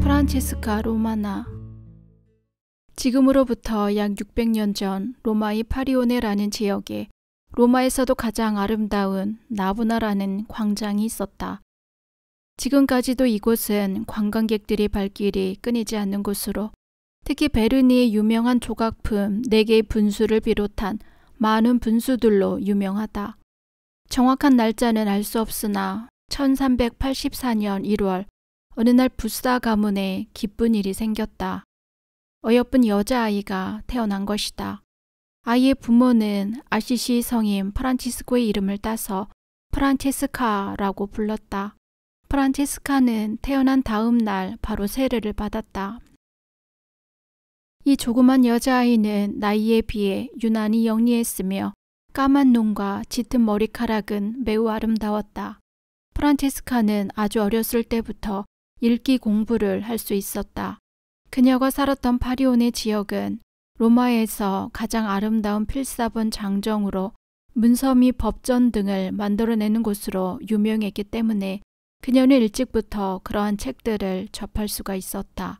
프란체스카 로마나. 지금으로부터 약 600년 전 로마의 파리오네라는 지역에 로마에서도 가장 아름다운 나부나라는 광장이 있었다. 지금까지도 이곳은 관광객들의 발길이 끊이지 않는 곳으로, 특히 베르니의 유명한 조각품 4개의 분수를 비롯한 많은 분수들로 유명하다. 정확한 날짜는 알 수 없으나 1384년 1월 어느 날 부사 가문에 기쁜 일이 생겼다. 어여쁜 여자아이가 태어난 것이다. 아이의 부모는 아시시 성인 프란치스코의 이름을 따서 프란체스카라고 불렀다. 프란체스카는 태어난 다음 날 바로 세례를 받았다. 이 조그만 여자아이는 나이에 비해 유난히 영리했으며 까만 눈과 짙은 머리카락은 매우 아름다웠다. 프란체스카는 아주 어렸을 때부터 읽기 공부를 할 수 있었다. 그녀가 살았던 파리오네 지역은 로마에서 가장 아름다운 필사본 장정으로 문서 및 법전 등을 만들어내는 곳으로 유명했기 때문에 그녀는 일찍부터 그러한 책들을 접할 수가 있었다.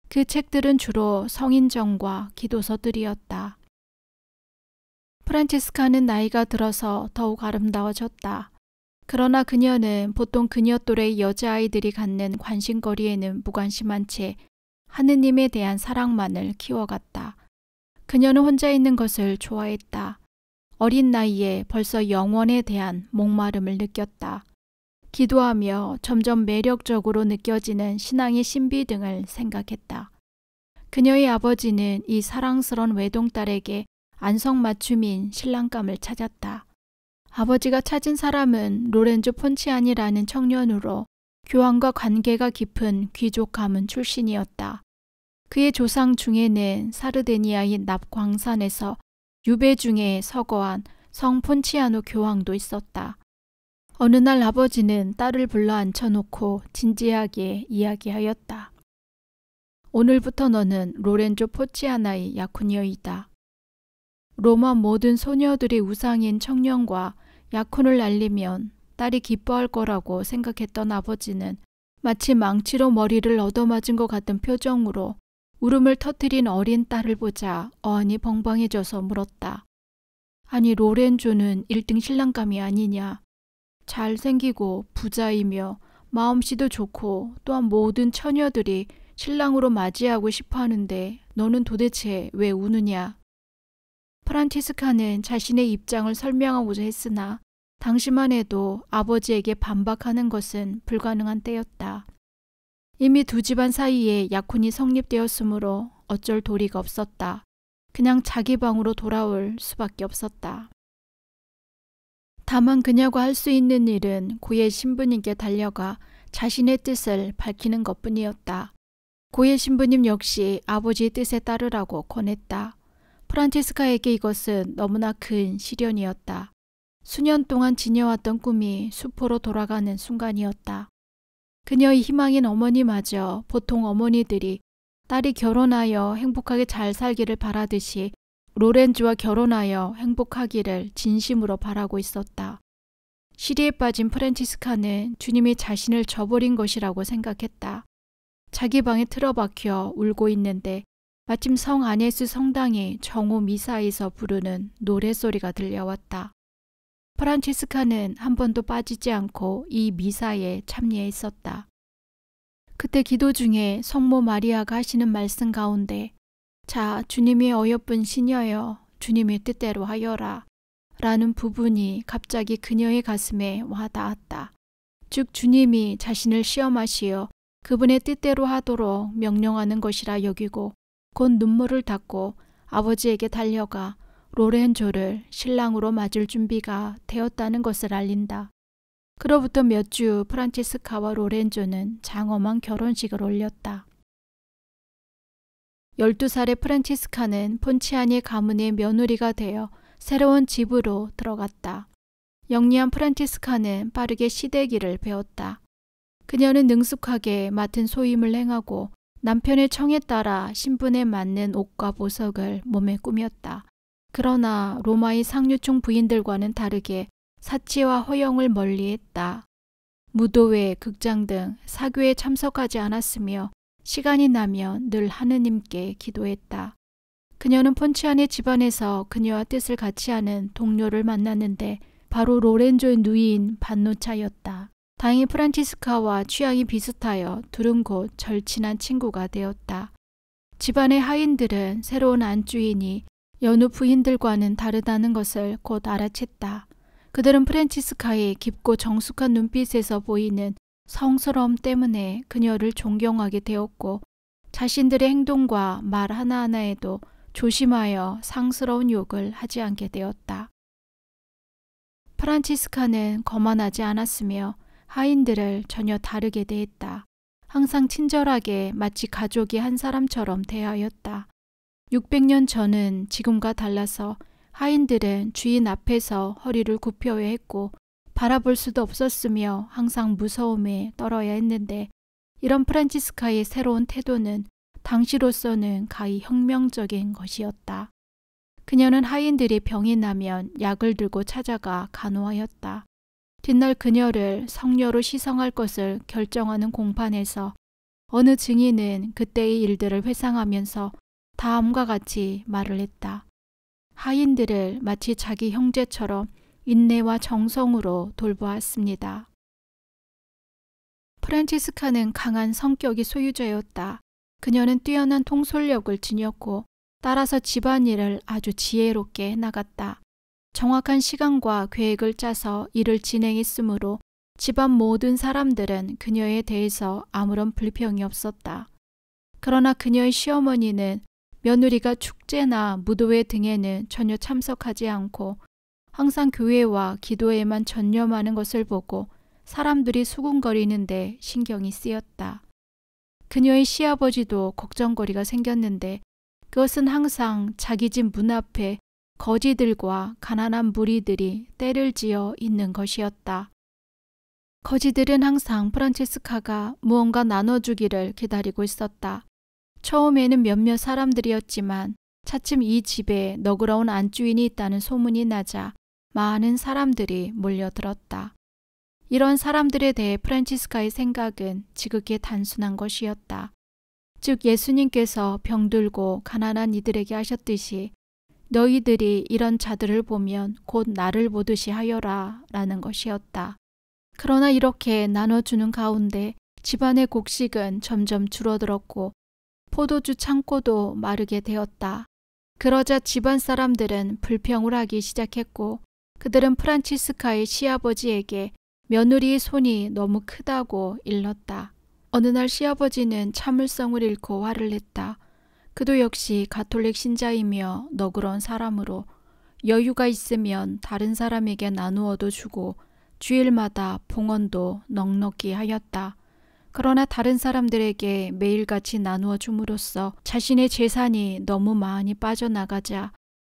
그 책들은 주로 성인정과 기도서들이었다. 프란체스카는 나이가 들어서 더욱 아름다워졌다. 그러나 그녀는 보통 그녀 또래의 여자아이들이 갖는 관심거리에는 무관심한 채 하느님에 대한 사랑만을 키워갔다. 그녀는 혼자 있는 것을 좋아했다. 어린 나이에 벌써 영원에 대한 목마름을 느꼈다. 기도하며 점점 매력적으로 느껴지는 신앙의 신비 등을 생각했다. 그녀의 아버지는 이 사랑스러운 외동딸에게 안성맞춤인 신랑감을 찾았다. 아버지가 찾은 사람은 로렌조 폰치아니라는 청년으로 교황과 관계가 깊은 귀족 가문 출신이었다. 그의 조상 중에는 사르데니아의 납광산에서 유배 중에 서거한 성 폰치아노 교황도 있었다. 어느 날 아버지는 딸을 불러 앉혀놓고 진지하게 이야기하였다. 오늘부터 너는 로렌조 포치아나의 약혼녀이다. 로마 모든 소녀들의 우상인 청년과 약혼을 알리면 딸이 기뻐할 거라고 생각했던 아버지는 마치 망치로 머리를 얻어맞은 것 같은 표정으로 울음을 터뜨린 어린 딸을 보자 어안이 벙벙해져서 물었다. 아니, 로렌조는 1등 신랑감이 아니냐. 잘생기고 부자이며 마음씨도 좋고 또한 모든 처녀들이 신랑으로 맞이하고 싶어 하는데 너는 도대체 왜 우느냐. 프란체스카는 자신의 입장을 설명하고자 했으나 당시만 해도 아버지에게 반박하는 것은 불가능한 때였다. 이미 두 집안 사이에 약혼이 성립되었으므로 어쩔 도리가 없었다. 그냥 자기 방으로 돌아올 수밖에 없었다. 다만 그녀가 할 수 있는 일은 고의 신부님께 달려가 자신의 뜻을 밝히는 것뿐이었다. 고의 신부님 역시 아버지의 뜻에 따르라고 권했다. 프란체스카에게 이것은 너무나 큰 시련이었다. 수년 동안 지녀왔던 꿈이 수포로 돌아가는 순간이었다. 그녀의 희망인 어머니마저 보통 어머니들이 딸이 결혼하여 행복하게 잘 살기를 바라듯이 로렌조와 결혼하여 행복하기를 진심으로 바라고 있었다. 시리에 빠진 프란체스카는 주님이 자신을 저버린 것이라고 생각했다. 자기 방에 틀어박혀 울고 있는데 마침 성 아네스 성당의 정오 미사에서 부르는 노랫소리가 들려왔다. 프란체스카는 한 번도 빠지지 않고 이 미사에 참여했었다. 그때 기도 중에 성모 마리아가 하시는 말씀 가운데 자, 주님의 어여쁜 시녀여, 주님의 뜻대로 하여라 라는 부분이 갑자기 그녀의 가슴에 와닿았다. 즉 주님이 자신을 시험하시어 그분의 뜻대로 하도록 명령하는 것이라 여기고 곧 눈물을 닦고 아버지에게 달려가 로렌조를 신랑으로 맞을 준비가 되었다는 것을 알린다. 그로부터 몇 주 프란체스카와 로렌조는 장엄한 결혼식을 올렸다. 12살의 프란체스카는 폰치아니 가문의 며느리가 되어 새로운 집으로 들어갔다. 영리한 프란체스카는 빠르게 시대기를 배웠다. 그녀는 능숙하게 맡은 소임을 행하고 남편의 청에 따라 신분에 맞는 옷과 보석을 몸에 꾸몄다. 그러나 로마의 상류층 부인들과는 다르게 사치와 허영을 멀리했다. 무도회, 극장 등 사교에 참석하지 않았으며 시간이 나면 늘 하느님께 기도했다. 그녀는 폰치아네 집안에서 그녀와 뜻을 같이 하는 동료를 만났는데 바로 로렌조의 누이인 반누차였다. 다행히 프란치스카와 취향이 비슷하여 둘은 곧 절친한 친구가 되었다. 집안의 하인들은 새로운 안주인이 여느 부인들과는 다르다는 것을 곧 알아챘다. 그들은 프란치스카의 깊고 정숙한 눈빛에서 보이는 성스러움 때문에 그녀를 존경하게 되었고 자신들의 행동과 말 하나하나에도 조심하여 상스러운 욕을 하지 않게 되었다. 프란치스카는 거만하지 않았으며 하인들을 전혀 다르게 대했다. 항상 친절하게 마치 가족이 한 사람처럼 대하였다. 600년 전은 지금과 달라서 하인들은 주인 앞에서 허리를 굽혀야 했고 바라볼 수도 없었으며 항상 무서움에 떨어야 했는데 이런 프란치스카의 새로운 태도는 당시로서는 가히 혁명적인 것이었다. 그녀는 하인들이 병이 나면 약을 들고 찾아가 간호하였다. 뒷날 그녀를 성녀로 시성할 것을 결정하는 공판에서 어느 증인은 그때의 일들을 회상하면서 다음과 같이 말을 했다. 하인들을 마치 자기 형제처럼 인내와 정성으로 돌보았습니다. 프란치스카는 강한 성격이 소유자였다. 그녀는 뛰어난 통솔력을 지녔고 따라서 집안일을 아주 지혜롭게 해나갔다. 정확한 시간과 계획을 짜서 일을 진행했으므로 집안 모든 사람들은 그녀에 대해서 아무런 불평이 없었다. 그러나 그녀의 시어머니는 며느리가 축제나 무도회 등에는 전혀 참석하지 않고 항상 교회와 기도에만 전념하는 것을 보고 사람들이 수군거리는데 신경이 쓰였다. 그녀의 시아버지도 걱정거리가 생겼는데 그것은 항상 자기 집 문 앞에 거지들과 가난한 무리들이 떼를 지어 있는 것이었다. 거지들은 항상 프란체스카가 무언가 나눠주기를 기다리고 있었다. 처음에는 몇몇 사람들이었지만 차츰 이 집에 너그러운 안주인이 있다는 소문이 나자 많은 사람들이 몰려들었다. 이런 사람들에 대해 프란치스카의 생각은 지극히 단순한 것이었다. 즉 예수님께서 병들고 가난한 이들에게 하셨듯이 너희들이 이런 자들을 보면 곧 나를 보듯이 하여라 라는 것이었다. 그러나 이렇게 나눠주는 가운데 집안의 곡식은 점점 줄어들었고 포도주 창고도 마르게 되었다. 그러자 집안 사람들은 불평을 하기 시작했고 그들은 프란치스카의 시아버지에게 며느리의 손이 너무 크다고 일렀다. 어느 날 시아버지는 참을성을 잃고 화를 냈다. 그도 역시 가톨릭 신자이며 너그러운 사람으로 여유가 있으면 다른 사람에게 나누어도 주고 주일마다 봉헌도 넉넉히 하였다. 그러나 다른 사람들에게 매일같이 나누어 줌으로써 자신의 재산이 너무 많이 빠져나가자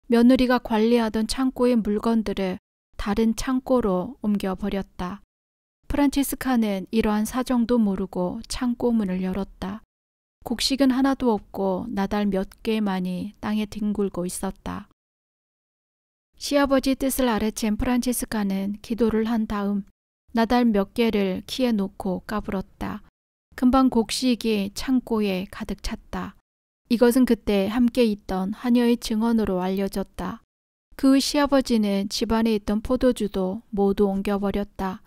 며느리가 관리하던 창고의 물건들을 다른 창고로 옮겨버렸다. 프란치스카는 이러한 사정도 모르고 창고 문을 열었다. 곡식은 하나도 없고 나달 몇 개만이 땅에 뒹굴고 있었다. 시아버지 뜻을 알아챈 프란치스카는 기도를 한 다음 나달 몇 개를 키에 놓고 까불었다. 금방 곡식이 창고에 가득 찼다. 이것은 그때 함께 있던 하녀의 증언으로 알려졌다. 그 시아버지는 집안에 있던 포도주도 모두 옮겨버렸다.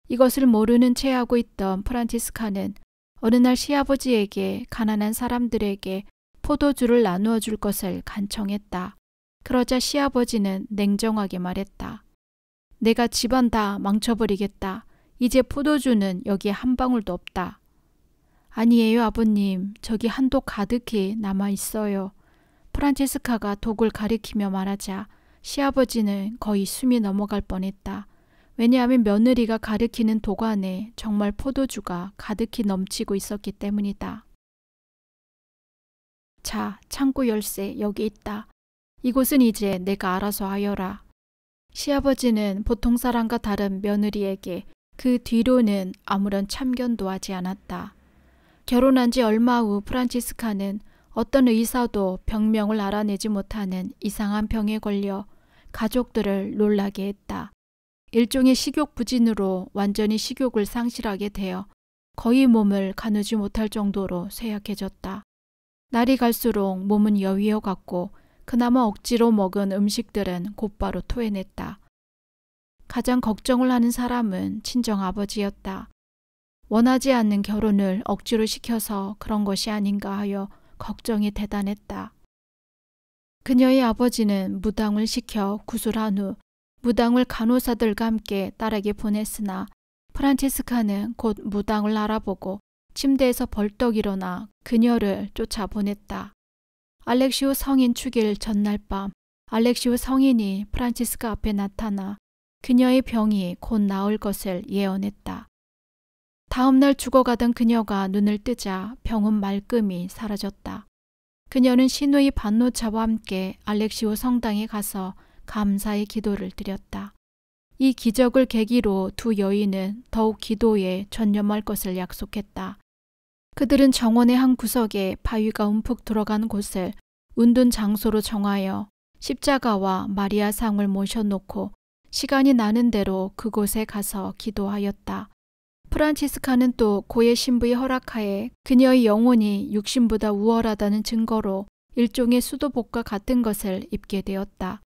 이것을 모르는 채 하고 있던 프란치스카는 어느 날 시아버지에게 가난한 사람들에게 포도주를 나누어 줄 것을 간청했다. 그러자 시아버지는 냉정하게 말했다. 내가 집안 다 망쳐버리겠다. 이제 포도주는 여기에 한 방울도 없다. 아니에요 아버님. 저기 한 독 가득히 남아있어요. 프란체스카가 독을 가리키며 말하자 시아버지는 거의 숨이 넘어갈 뻔했다. 왜냐하면 며느리가 가리키는 독 안에 정말 포도주가 가득히 넘치고 있었기 때문이다. 자, 창고 열쇠 여기 있다. 이곳은 이제 내가 알아서 하여라. 시아버지는 보통 사람과 다른 며느리에게 그 뒤로는 아무런 참견도 하지 않았다. 결혼한 지 얼마 후 프란치스카는 어떤 의사도 병명을 알아내지 못하는 이상한 병에 걸려 가족들을 놀라게 했다. 일종의 식욕부진으로 완전히 식욕을 상실하게 되어 거의 몸을 가누지 못할 정도로 쇠약해졌다. 날이 갈수록 몸은 여위어 갔고 그나마 억지로 먹은 음식들은 곧바로 토해냈다. 가장 걱정을 하는 사람은 친정아버지였다. 원하지 않는 결혼을 억지로 시켜서 그런 것이 아닌가 하여 걱정이 대단했다. 그녀의 아버지는 무당을 시켜 구술한 후 무당을 간호사들과 함께 딸에게 보냈으나 프란체스카는 곧 무당을 알아보고 침대에서 벌떡 일어나 그녀를 쫓아보냈다. 알렉시오 성인 축일 전날 밤 알렉시오 성인이 프란체스카 앞에 나타나 그녀의 병이 곧 나을 것을 예언했다. 다음 날 죽어가던 그녀가 눈을 뜨자 병은 말끔히 사라졌다. 그녀는 신우의 반노차와 함께 알렉시오 성당에 가서 감사의 기도를 드렸다. 이 기적을 계기로 두 여인은 더욱 기도에 전념할 것을 약속했다. 그들은 정원의 한 구석에 바위가 움푹 들어간 곳을 운둔 장소로 정하여 십자가와 마리아 상을 모셔놓고 시간이 나는 대로 그곳에 가서 기도하였다. 프란치스카는 또 고의 신부의 허락하에 그녀의 영혼이 육신보다 우월하다는 증거로 일종의 수도복과 같은 것을 입게 되었다.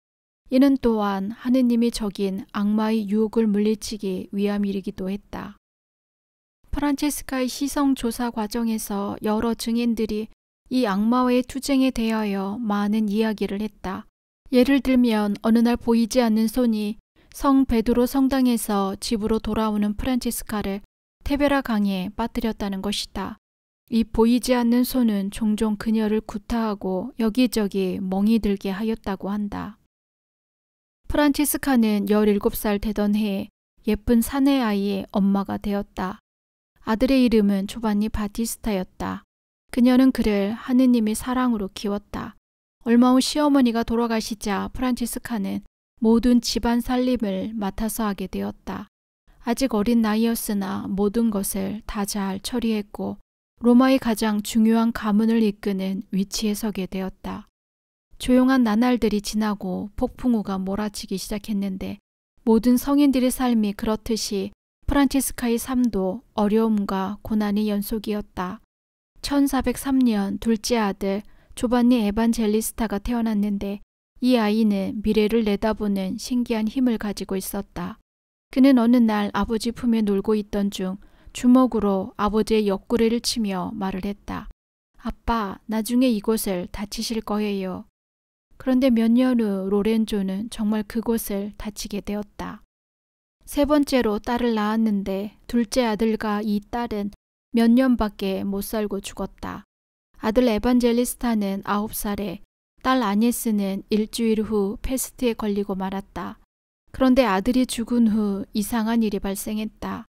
이는 또한 하느님이 적인 악마의 유혹을 물리치기 위함이기도 했다. 프란체스카의 시성조사 과정에서 여러 증인들이 이 악마와의 투쟁에 대하여 많은 이야기를 했다. 예를 들면 어느 날 보이지 않는 손이 성 베드로 성당에서 집으로 돌아오는 프란체스카를 테베라 강에 빠뜨렸다는 것이다. 이 보이지 않는 손은 종종 그녀를 구타하고 여기저기 멍이 들게 하였다고 한다. 프란체스카는 17살 되던 해에 예쁜 사내 아이의 엄마가 되었다. 아들의 이름은 조반니 바티스타였다. 그녀는 그를 하느님의 사랑으로 키웠다. 얼마 후 시어머니가 돌아가시자 프란체스카는 모든 집안 살림을 맡아서 하게 되었다. 아직 어린 나이였으나 모든 것을 다 잘 처리했고 로마의 가장 중요한 가문을 이끄는 위치에 서게 되었다. 조용한 나날들이 지나고 폭풍우가 몰아치기 시작했는데 모든 성인들의 삶이 그렇듯이 프란체스카의 삶도 어려움과 고난의 연속이었다. 1403년 둘째 아들 조반니 에반젤리스타가 태어났는데 이 아이는 미래를 내다보는 신기한 힘을 가지고 있었다. 그는 어느 날 아버지 품에 놀고 있던 중 주먹으로 아버지의 옆구리를 치며 말을 했다. 아빠, 나중에 이곳을 다치실 거예요. 그런데 몇 년 후 로렌조는 정말 그곳을 다치게 되었다. 세 번째로 딸을 낳았는데 둘째 아들과 이 딸은 몇 년밖에 못 살고 죽었다. 아들 에반젤리스타는 9살에 딸 아녟스는 일주일 후 페스트에 걸리고 말았다. 그런데 아들이 죽은 후 이상한 일이 발생했다.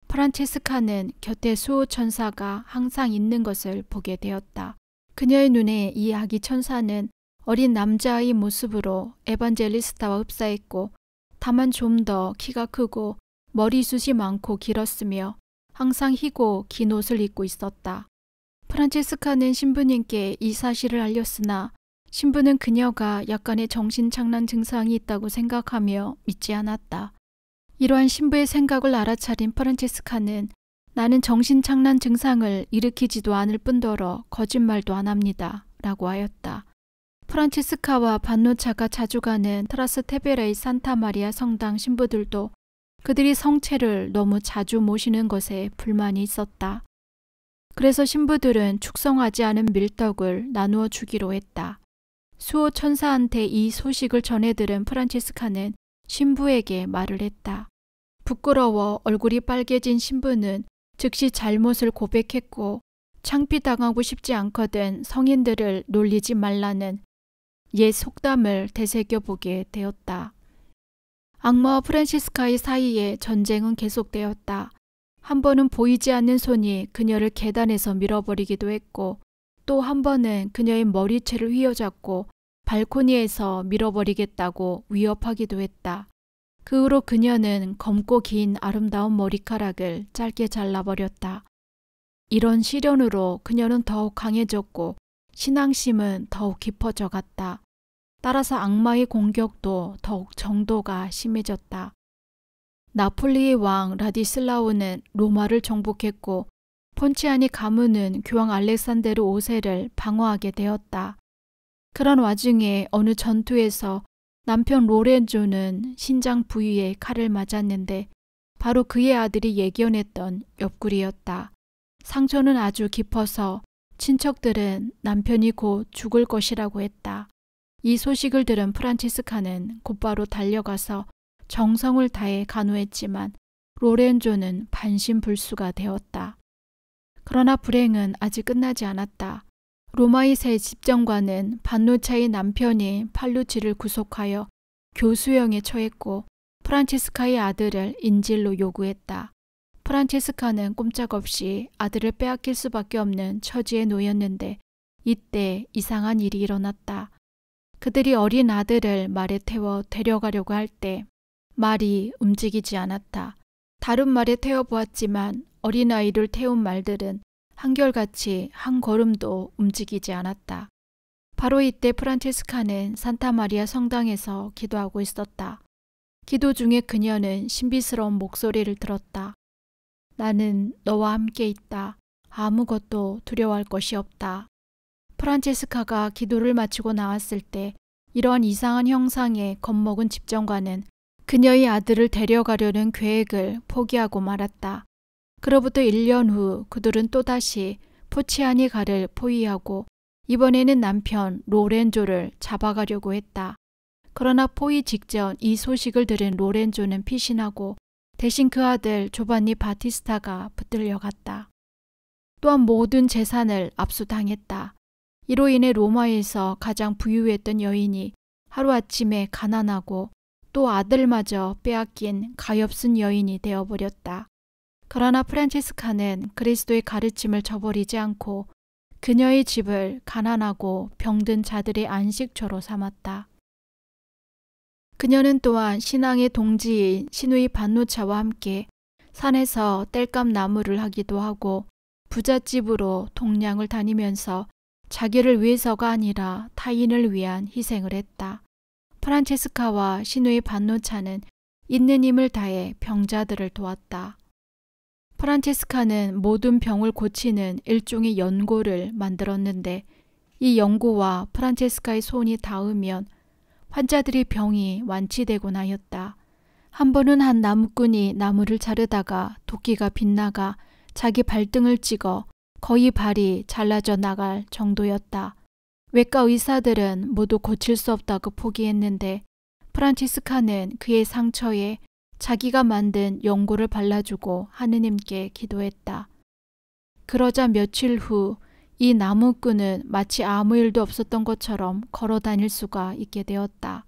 프란체스카는 곁에 수호 천사가 항상 있는 것을 보게 되었다. 그녀의 눈에 이 아기 천사는 어린 남자의 모습으로 에반젤리스타와 흡사했고 다만 좀 더 키가 크고 머리숱이 많고 길었으며 항상 희고 긴 옷을 입고 있었다. 프란체스카는 신부님께 이 사실을 알렸으나 신부는 그녀가 약간의 정신착란 증상이 있다고 생각하며 믿지 않았다. 이러한 신부의 생각을 알아차린 프란체스카는 나는 정신착란 증상을 일으키지도 않을 뿐더러 거짓말도 안 합니다. 라고 하였다. 프란체스카와 반노차가 자주 가는 트라스테베레의 산타마리아 성당 신부들도 그들이 성체를 너무 자주 모시는 것에 불만이 있었다. 그래서 신부들은 축성하지 않은 밀떡을 나누어 주기로 했다. 수호 천사한테 이 소식을 전해들은 프란체스카는 신부에게 말을 했다. 부끄러워 얼굴이 빨개진 신부는 즉시 잘못을 고백했고 창피당하고 싶지 않거든 성인들을 놀리지 말라는 옛 속담을 되새겨보게 되었다. 악마와 프란체스카의 사이에 전쟁은 계속되었다. 한 번은 보이지 않는 손이 그녀를 계단에서 밀어버리기도 했고 또 한 번은 그녀의 머리채를 휘어잡고 발코니에서 밀어버리겠다고 위협하기도 했다. 그 후로 그녀는 검고 긴 아름다운 머리카락을 짧게 잘라버렸다. 이런 시련으로 그녀는 더욱 강해졌고 신앙심은 더욱 깊어져 갔다. 따라서 악마의 공격도 더욱 정도가 심해졌다. 나폴리의 왕 라디슬라오는 로마를 정복했고 폰치아니 가문은 교황 알렉산데르 5세를 방어하게 되었다. 그런 와중에 어느 전투에서 남편 로렌조는 신장 부위에 칼을 맞았는데 바로 그의 아들이 예견했던 옆구리였다. 상처는 아주 깊어서 친척들은 남편이 곧 죽을 것이라고 했다. 이 소식을 들은 프란체스카는 곧바로 달려가서 정성을 다해 간호했지만 로렌조는 반신불수가 되었다. 그러나 불행은 아직 끝나지 않았다. 로마의 새 집정관은 반노차의 남편인 팔루치를 구속하여 교수형에 처했고 프란체스카의 아들을 인질로 요구했다. 프란체스카는 꼼짝없이 아들을 빼앗길 수밖에 없는 처지에 놓였는데 이때 이상한 일이 일어났다. 그들이 어린 아들을 말에 태워 데려가려고 할 때 말이 움직이지 않았다. 다른 말에 태워보았지만 어린아이를 태운 말들은 한결같이 한 걸음도 움직이지 않았다. 바로 이때 프란체스카는 산타마리아 성당에서 기도하고 있었다. 기도 중에 그녀는 신비스러운 목소리를 들었다. 나는 너와 함께 있다. 아무것도 두려워할 것이 없다. 프란체스카가 기도를 마치고 나왔을 때 이러한 이상한 형상에 겁먹은 집정관은 그녀의 아들을 데려가려는 계획을 포기하고 말았다. 그로부터 1년 후 그들은 또다시 포치아니 가를 포위하고 이번에는 남편 로렌조를 잡아가려고 했다. 그러나 포위 직전 이 소식을 들은 로렌조는 피신하고 대신 그 아들 조반니 바티스타가 붙들려 갔다. 또한 모든 재산을 압수당했다. 이로 인해 로마에서 가장 부유했던 여인이 하루아침에 가난하고 또 아들마저 빼앗긴 가엾은 여인이 되어버렸다. 그러나 프란체스카는 그리스도의 가르침을 저버리지 않고 그녀의 집을 가난하고 병든 자들의 안식처로 삼았다. 그녀는 또한 신앙의 동지인 시누이 반누차와 함께 산에서 땔감 나무를 하기도 하고 부잣집으로 동량을 다니면서 자기를 위해서가 아니라 타인을 위한 희생을 했다. 프란체스카와 시누이 반누차는 있는 힘을 다해 병자들을 도왔다. 프란체스카는 모든 병을 고치는 일종의 연고를 만들었는데 이 연고와 프란체스카의 손이 닿으면 환자들의 병이 완치되곤 하였다. 한 번은 한 나무꾼이 나무를 자르다가 도끼가 빗나가 자기 발등을 찍어 거의 발이 잘라져 나갈 정도였다. 외과 의사들은 모두 고칠 수 없다고 포기했는데 프란체스카는 그의 상처에 자기가 만든 연고를 발라주고 하느님께 기도했다. 그러자 며칠 후 이 나무꾼은 마치 아무 일도 없었던 것처럼 걸어 다닐 수가 있게 되었다.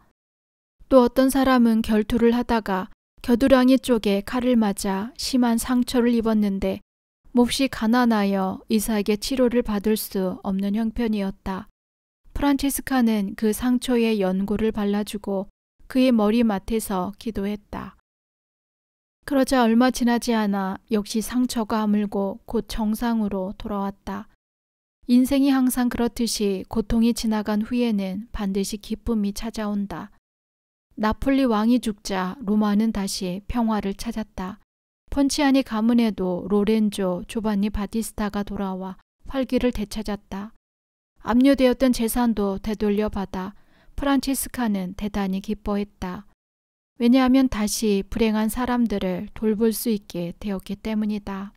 또 어떤 사람은 결투를 하다가 겨드랑이 쪽에 칼을 맞아 심한 상처를 입었는데 몹시 가난하여 의사에게 치료를 받을 수 없는 형편이었다. 프란체스카는 그 상처에 연고를 발라주고 그의 머리맡에서 기도했다. 그러자 얼마 지나지 않아 역시 상처가 아물고 곧 정상으로 돌아왔다. 인생이 항상 그렇듯이 고통이 지나간 후에는 반드시 기쁨이 찾아온다. 나폴리 왕이 죽자 로마는 다시 평화를 찾았다. 폰치아니 가문에도 로렌조, 조반니 바티스타가 돌아와 활기를 되찾았다. 압류되었던 재산도 되돌려받아 프란체스카는 대단히 기뻐했다. 왜냐하면 다시 불행한 사람들을 돌볼 수 있게 되었기 때문이다.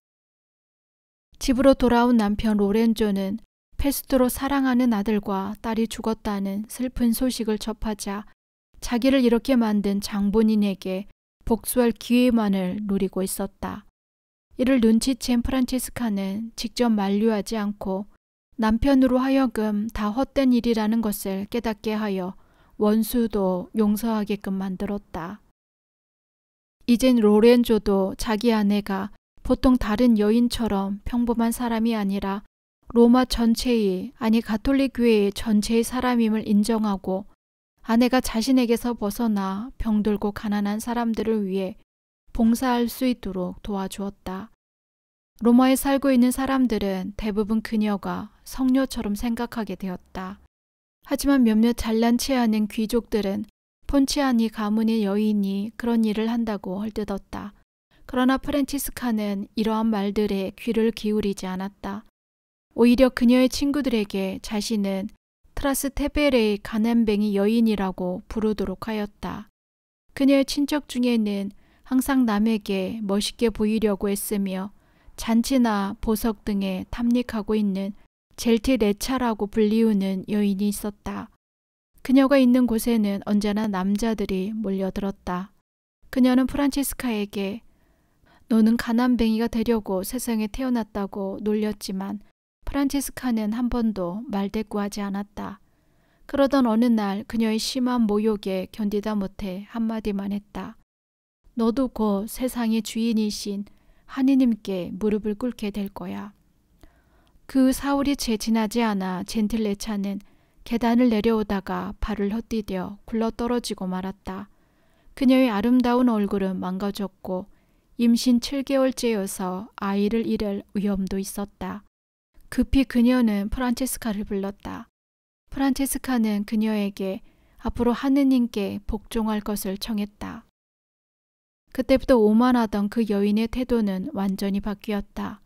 집으로 돌아온 남편 로렌조는 페스트로 사랑하는 아들과 딸이 죽었다는 슬픈 소식을 접하자 자기를 이렇게 만든 장본인에게 복수할 기회만을 노리고 있었다. 이를 눈치챈 프란체스카는 직접 만류하지 않고 남편으로 하여금 다 헛된 일이라는 것을 깨닫게 하여 원수도 용서하게끔 만들었다. 이젠 로렌조도 자기 아내가 보통 다른 여인처럼 평범한 사람이 아니라 로마 전체의 아니 가톨릭 교회의 전체의 사람임을 인정하고 아내가 자신에게서 벗어나 병들고 가난한 사람들을 위해 봉사할 수 있도록 도와주었다. 로마에 살고 있는 사람들은 대부분 그녀가 성녀처럼 생각하게 되었다. 하지만 몇몇 잘난 체 않은 귀족들은 폰치아니 가문의 여인이 그런 일을 한다고 헐뜯었다. 그러나 프란치스카는 이러한 말들에 귀를 기울이지 않았다. 오히려 그녀의 친구들에게 자신은 트라스테베레의 가난뱅이 여인이라고 부르도록 하였다. 그녀의 친척 중에는 항상 남에게 멋있게 보이려고 애쓰며 잔치나 보석 등에 탐닉하고 있는 젤티레차라고 불리우는 여인이 있었다. 그녀가 있는 곳에는 언제나 남자들이 몰려들었다. 그녀는 프란치스카에게 너는 가난뱅이가 되려고 세상에 태어났다고 놀렸지만 프란치스카는 한 번도 말대꾸하지 않았다. 그러던 어느 날 그녀의 심한 모욕에 견디다 못해 한마디만 했다. 너도 곧 세상의 주인이신 하느님께 무릎을 꿇게 될 거야. 그 사흘이 채 지나지 않아 젠틀레차는 계단을 내려오다가 발을 헛디뎌 굴러떨어지고 말았다. 그녀의 아름다운 얼굴은 망가졌고 임신 7개월째여서 아이를 잃을 위험도 있었다. 급히 그녀는 프란체스카를 불렀다. 프란체스카는 그녀에게 앞으로 하느님께 복종할 것을 청했다. 그때부터 오만하던 그 여인의 태도는 완전히 바뀌었다.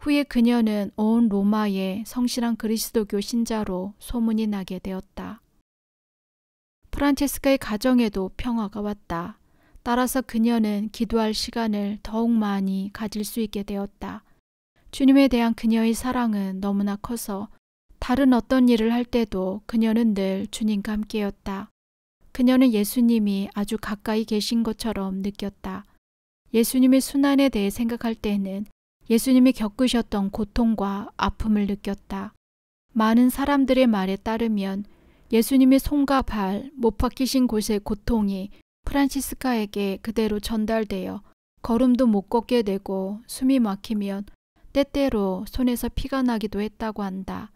후에 그녀는 온 로마의 성실한 그리스도교 신자로 소문이 나게 되었다. 프란체스카의 가정에도 평화가 왔다. 따라서 그녀는 기도할 시간을 더욱 많이 가질 수 있게 되었다. 주님에 대한 그녀의 사랑은 너무나 커서 다른 어떤 일을 할 때도 그녀는 늘 주님과 함께였다. 그녀는 예수님이 아주 가까이 계신 것처럼 느꼈다. 예수님의 순환에 대해 생각할 때는 예수님이 겪으셨던 고통과 아픔을 느꼈다. 많은 사람들의 말에 따르면 예수님의 손과 발, 못 박히신 곳의 고통이 프란치스카에게 그대로 전달되어 걸음도 못 걷게 되고 숨이 막히면 때때로 손에서 피가 나기도 했다고 한다.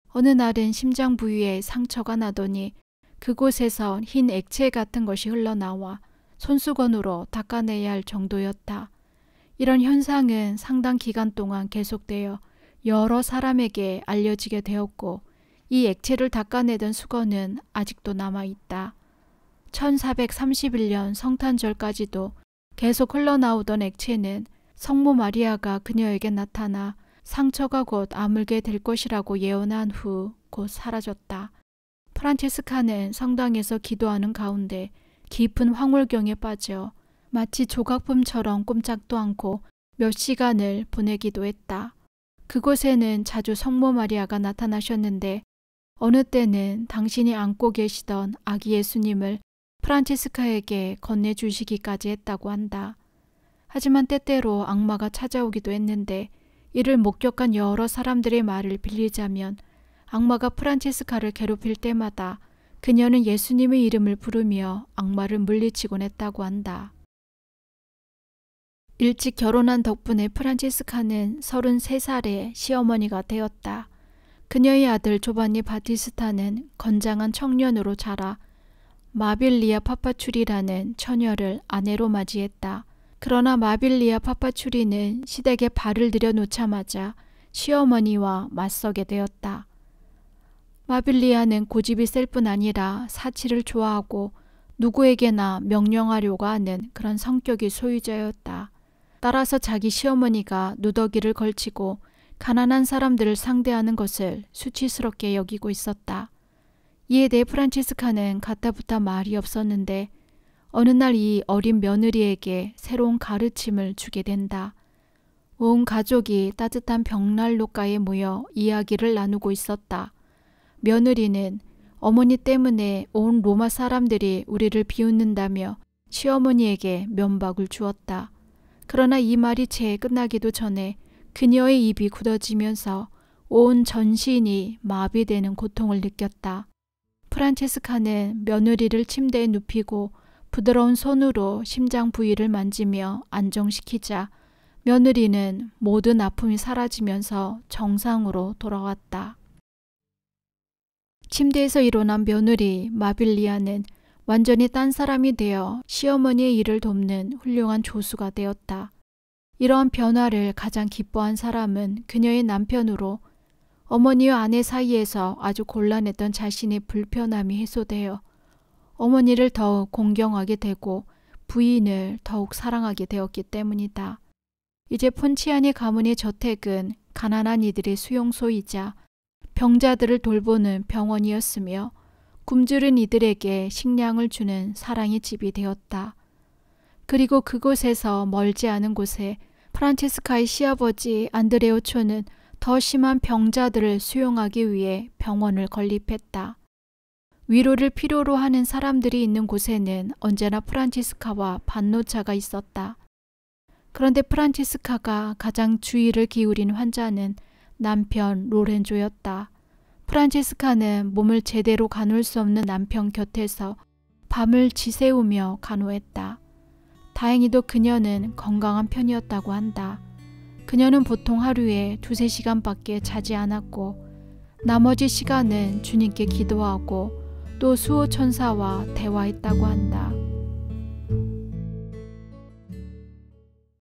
어느 날은 심장 부위에 상처가 나더니 그곳에서 흰 액체 같은 것이 흘러나와 손수건으로 닦아내야 할 정도였다. 이런 현상은 상당 기간 동안 계속되어 여러 사람에게 알려지게 되었고 이 액체를 닦아내던 수건은 아직도 남아있다. 1431년 성탄절까지도 계속 흘러나오던 액체는 성모 마리아가 그녀에게 나타나 상처가 곧 아물게 될 것이라고 예언한 후 곧 사라졌다. 프란체스카는 성당에서 기도하는 가운데 깊은 황홀경에 빠져 마치 조각품처럼 꼼짝도 않고 몇 시간을 보내기도 했다. 그곳에는 자주 성모 마리아가 나타나셨는데 어느 때는 당신이 안고 계시던 아기 예수님을 프란체스카에게 건네주시기까지 했다고 한다. 하지만 때때로 악마가 찾아오기도 했는데 이를 목격한 여러 사람들의 말을 빌리자면 악마가 프란체스카를 괴롭힐 때마다 그녀는 예수님의 이름을 부르며 악마를 물리치곤 했다고 한다. 일찍 결혼한 덕분에 프란체스카는 33살에 시어머니가 되었다. 그녀의 아들 조반니 바티스타는 건장한 청년으로 자라 마빌리아 파파추리라는 처녀를 아내로 맞이했다. 그러나 마빌리아 파파추리는 시댁에 발을 들여놓자마자 시어머니와 맞서게 되었다. 마빌리아는 고집이 셀 뿐 아니라 사치를 좋아하고 누구에게나 명령하려고 하는 그런 성격의 소유자였다. 따라서 자기 시어머니가 누더기를 걸치고 가난한 사람들을 상대하는 것을 수치스럽게 여기고 있었다. 이에 대해 프란체스카는 가타부타 말이 없었는데 어느 날 이 어린 며느리에게 새로운 가르침을 주게 된다. 온 가족이 따뜻한 벽난로가에 모여 이야기를 나누고 있었다. 며느리는 어머니 때문에 온 로마 사람들이 우리를 비웃는다며 시어머니에게 면박을 주었다. 그러나 이 말이 채 끝나기도 전에 그녀의 입이 굳어지면서 온 전신이 마비되는 고통을 느꼈다. 프란체스카는 며느리를 침대에 눕히고 부드러운 손으로 심장 부위를 만지며 안정시키자 며느리는 모든 아픔이 사라지면서 정상으로 돌아왔다. 침대에서 일어난 며느리 마빌리아는 완전히 딴 사람이 되어 시어머니의 일을 돕는 훌륭한 조수가 되었다. 이러한 변화를 가장 기뻐한 사람은 그녀의 남편으로 어머니와 아내 사이에서 아주 곤란했던 자신의 불편함이 해소되어 어머니를 더욱 공경하게 되고 부인을 더욱 사랑하게 되었기 때문이다. 이제 폰치아니 가문의 저택은 가난한 이들의 수용소이자 병자들을 돌보는 병원이었으며 굶주린 이들에게 식량을 주는 사랑의 집이 되었다. 그리고 그곳에서 멀지 않은 곳에 프란체스카의 시아버지 안드레오초는 더 심한 병자들을 수용하기 위해 병원을 건립했다. 위로를 필요로 하는 사람들이 있는 곳에는 언제나 프란체스카와 반노차가 있었다. 그런데 프란체스카가 가장 주의를 기울인 환자는 남편 로렌조였다. 프란체스카는 몸을 제대로 가눌 수 없는 남편 곁에서 밤을 지새우며 간호했다. 다행히도 그녀는 건강한 편이었다고 한다. 그녀는 보통 하루에 2~3시간밖에 자지 않았고 나머지 시간은 주님께 기도하고 또 수호천사와 대화했다고 한다.